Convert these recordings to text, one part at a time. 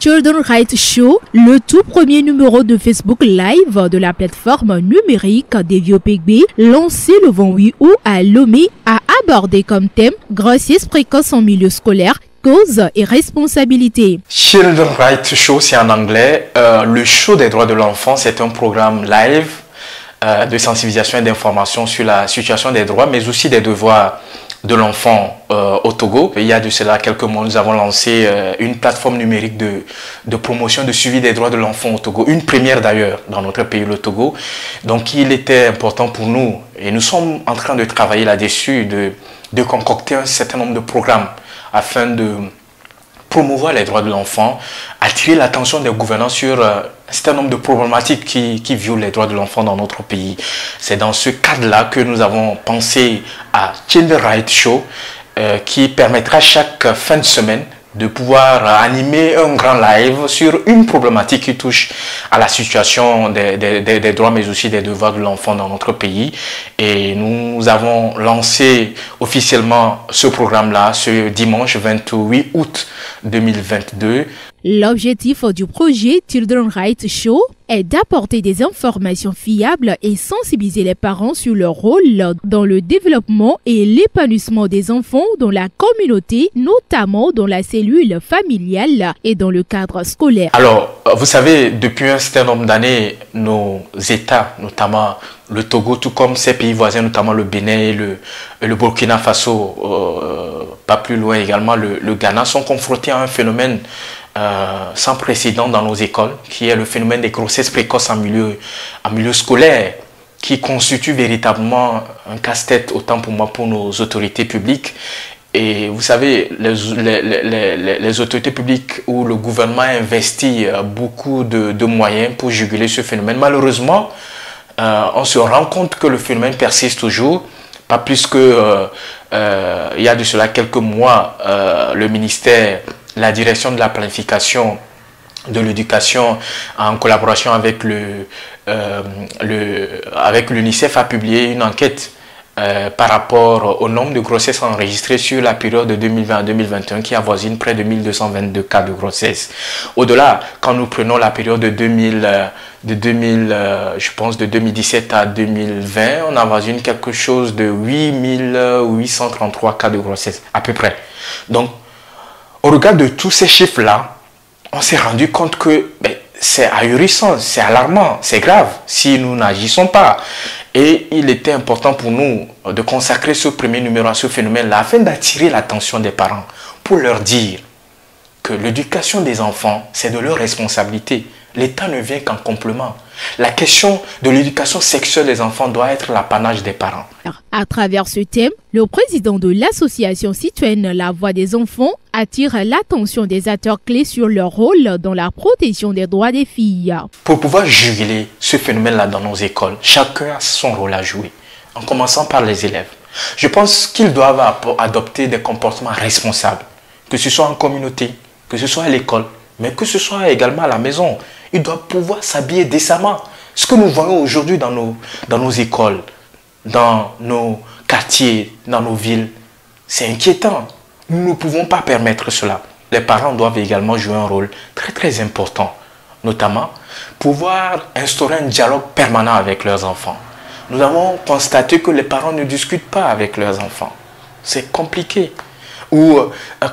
Children Rights Show, le tout premier numéro de Facebook Live de la plateforme numérique des Vieux-Pygmées, lancé le 28 août à Lomé, a abordé comme thème grossesse précoce en milieu scolaire, causes et responsabilités. Children Rights Show, c'est en anglais. Le show des droits de l'enfant, c'est un programme live de sensibilisation et d'information sur la situation des droits, mais aussi des devoirs de l'enfant au Togo. Il y a de cela quelques mois, nous avons lancé une plateforme numérique de promotion, de suivi des droits de l'enfant au Togo. Une première d'ailleurs dans notre pays, le Togo. Donc il était important pour nous, et nous sommes en train de travailler là-dessus, de concocter un certain nombre de programmes afin de promouvoir les droits de l'enfant, attirer l'attention des gouvernants sur un certain nombre de problématiques qui violent les droits de l'enfant dans notre pays. C'est dans ce cadre-là que nous avons pensé à Children Rights Show, qui permettra chaque fin de semaine de pouvoir animer un grand live sur une problématique qui touche à la situation des droits, mais aussi des devoirs de l'enfant dans notre pays. Et nous avons lancé officiellement ce programme-là ce dimanche 28 août 2022. L'objectif du projet Children Rights Show est d'apporter des informations fiables et sensibiliser les parents sur leur rôle dans le développement et l'épanouissement des enfants dans la communauté, notamment dans la cellule familiale et dans le cadre scolaire. Alors, vous savez, depuis un certain nombre d'années, nos États, notamment le Togo, tout comme ses pays voisins, notamment le Bénin et le Burkina Faso, pas plus loin également le Ghana, sont confrontés à un phénomène sans précédent dans nos écoles, qui est le phénomène des grossesses précoces en milieu scolaire, qui constitue véritablement un casse-tête, autant pour moi, pour nos autorités publiques. Et vous savez, les autorités publiques ou le gouvernement investit beaucoup de moyens pour juguler ce phénomène. Malheureusement, on se rend compte que le phénomène persiste toujours. Pas plus que il y a de cela quelques mois, le ministère, la direction de la planification de l'éducation, en collaboration avec l'UNICEF, a publié une enquête par rapport au nombre de grossesses enregistrées sur la période de 2020 à 2021 qui avoisine près de 1222 cas de grossesse. Au-delà, quand nous prenons la période de 2017 à 2020, on avoisine quelque chose de 8833 cas de grossesse, à peu près. Donc, au regard de tous ces chiffres-là, on s'est rendu compte que c'est ahurissant, c'est alarmant, c'est grave si nous n'agissons pas. Et il était important pour nous de consacrer ce premier numéro à ce phénomène-là afin d'attirer l'attention des parents pour leur dire que l'éducation des enfants, c'est de leur responsabilité. L'État ne vient qu'en complément. La question de l'éducation sexuelle des enfants doit être l'apanage des parents. À travers ce thème, le président de l'association citoyenne La Voix des enfants attire l'attention des acteurs clés sur leur rôle dans la protection des droits des filles. Pour pouvoir juguler ce phénomène-là dans nos écoles, chacun a son rôle à jouer, en commençant par les élèves. Je pense qu'ils doivent adopter des comportements responsables, que ce soit en communauté, que ce soit à l'école, mais que ce soit également à la maison. Ils doivent pouvoir s'habiller décemment. Ce que nous voyons aujourd'hui dans nos écoles, dans nos quartiers, dans nos villes, c'est inquiétant. Nous ne pouvons pas permettre cela. Les parents doivent également jouer un rôle très très important, notamment pouvoir instaurer un dialogue permanent avec leurs enfants. Nous avons constaté que les parents ne discutent pas avec leurs enfants. C'est compliqué. Ou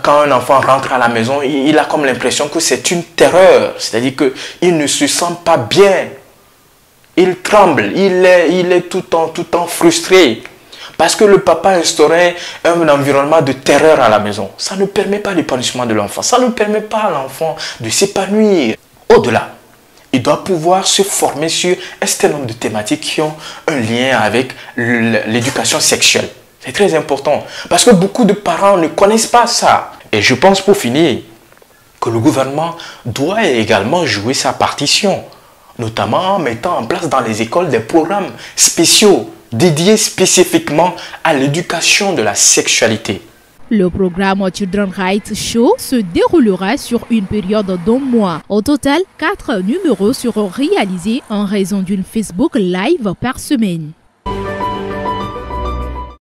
quand un enfant rentre à la maison, il a comme l'impression que c'est une terreur. C'est-à-dire qu'il ne se sent pas bien. Il tremble, il est tout le temps frustré. Parce que le papa instaurait un environnement de terreur à la maison. Ça ne permet pas l'épanouissement de l'enfant. Ça ne permet pas à l'enfant de s'épanouir. Au-delà, il doit pouvoir se former sur un certain nombre de thématiques qui ont un lien avec l'éducation sexuelle. C'est très important parce que beaucoup de parents ne connaissent pas ça. Et je pense pour finir que le gouvernement doit également jouer sa partition, notamment en mettant en place dans les écoles des programmes spéciaux dédiés spécifiquement à l'éducation de la sexualité. Le programme Children Rights Show se déroulera sur une période d'1 mois. Au total, 4 numéros seront réalisés en raison d'une Facebook Live par semaine.